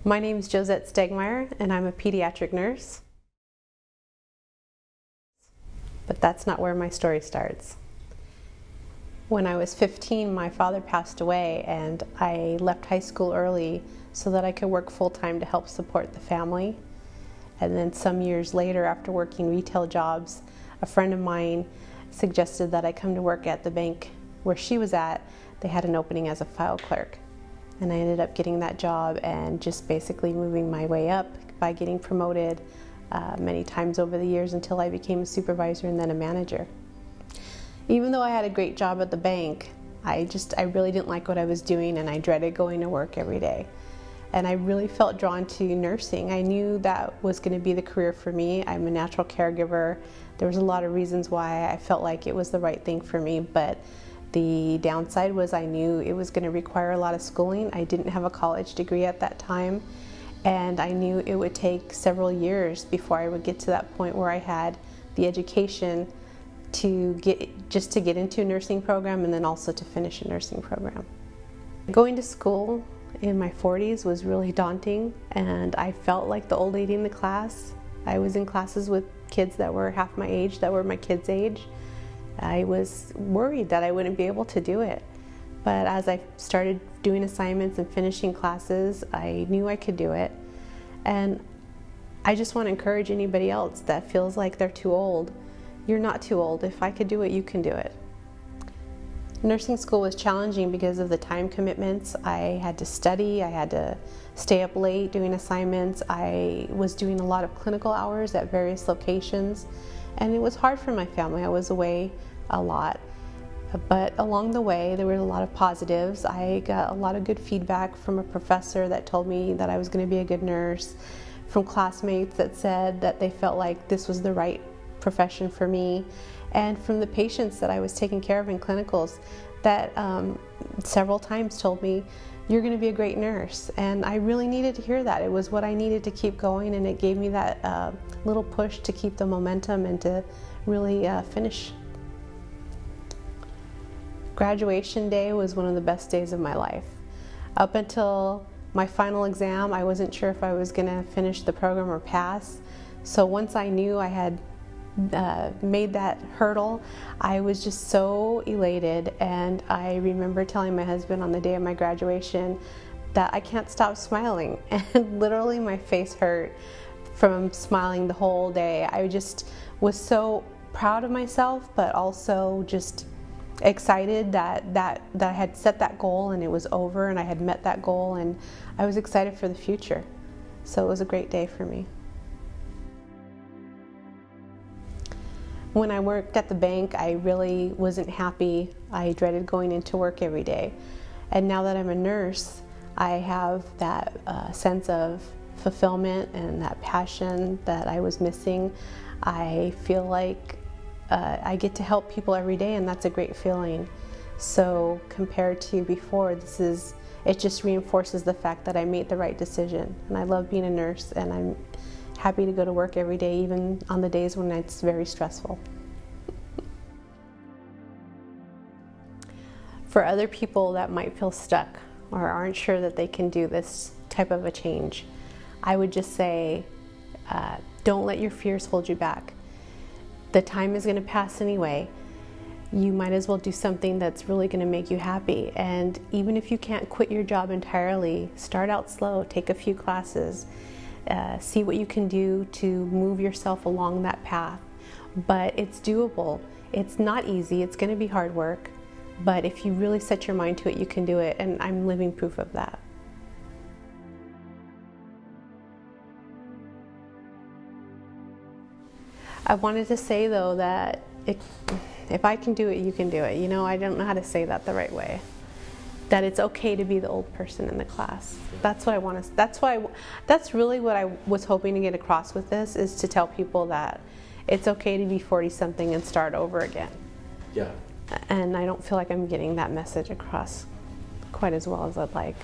My name is Josette Stegmair, and I'm a pediatric nurse. But that's not where my story starts. When I was 15, my father passed away, and I left high school early so that I could work full-time to help support the family. And then some years later, after working retail jobs, a friend of mine suggested that I come to work at the bank where she was at. They had an opening as a file clerk. And I ended up getting that job and just basically moving my way up by getting promoted many times over the years until I became a supervisor and then a manager. Even though I had a great job at the bank, I really didn't like what I was doing, and I dreaded going to work every day. And I really felt drawn to nursing. I knew that was going to be the career for me. I'm a natural caregiver. There was a lot of reasons why I felt like it was the right thing for me, but the downside was I knew it was going to require a lot of schooling. I didn't have a college degree at that time, and I knew it would take several years before I would get to that point where I had the education to get into a nursing program and then also to finish a nursing program. Going to school in my 40s was really daunting, and I felt like the old lady in the class. I was in classes with kids that were half my age, that were my kids' age. I was worried that I wouldn't be able to do it. But as I started doing assignments and finishing classes, I knew I could do it. And I just want to encourage anybody else that feels like they're too old. You're not too old. If I could do it, you can do it. Nursing school was challenging because of the time commitments. I had to study, I had to stay up late doing assignments. I was doing a lot of clinical hours at various locations, and it was hard for my family. I was away a lot. But along the way, there were a lot of positives. I got a lot of good feedback from a professor that told me that I was going to be a good nurse, from classmates that said that they felt like this was the right profession for me, and from the patients that I was taking care of in clinicals that several times told me, "You're going to be a great nurse." And I really needed to hear that. It was what I needed to keep going, and it gave me that little push to keep the momentum and to really finish. Graduation day was one of the best days of my life. Up until my final exam, I wasn't sure if I was going to finish the program or pass. So once I knew I had made that hurdle, I was just so elated, and I remember telling my husband on the day of my graduation that I can't stop smiling, and literally my face hurt from smiling the whole day. I just was so proud of myself, but also just excited that I had set that goal and it was over and I had met that goal, and I was excited for the future. So it was a great day for me. When I worked at the bank, I really wasn't happy. I dreaded going into work every day. And now that I'm a nurse, I have that sense of fulfillment and that passion that I was missing. I feel like I get to help people every day, and that's a great feeling. So compared to before, it just reinforces the fact that I made the right decision. And I love being a nurse, and I'm happy to go to work every day, even on the days when it's very stressful. For other people that might feel stuck or aren't sure that they can do this type of a change, I would just say, don't let your fears hold you back. The time is going to pass anyway. You might as well do something that's really going to make you happy. And even if you can't quit your job entirely, start out slow, take a few classes. See what you can do to move yourself along that path. But it's doable. It's not easy. It's going to be hard work. But if you really set your mind to it, you can do it. And I'm living proof of that. I wanted to say, though, that if I can do it, you can do it. You know, I don't know how to say that the right way. That it's okay to be the old person in the class. That's what I want to. That's really what I was hoping to get across with this, is to tell people that it's okay to be 40-something and start over again. Yeah. And I don't feel like I'm getting that message across quite as well as I'd like.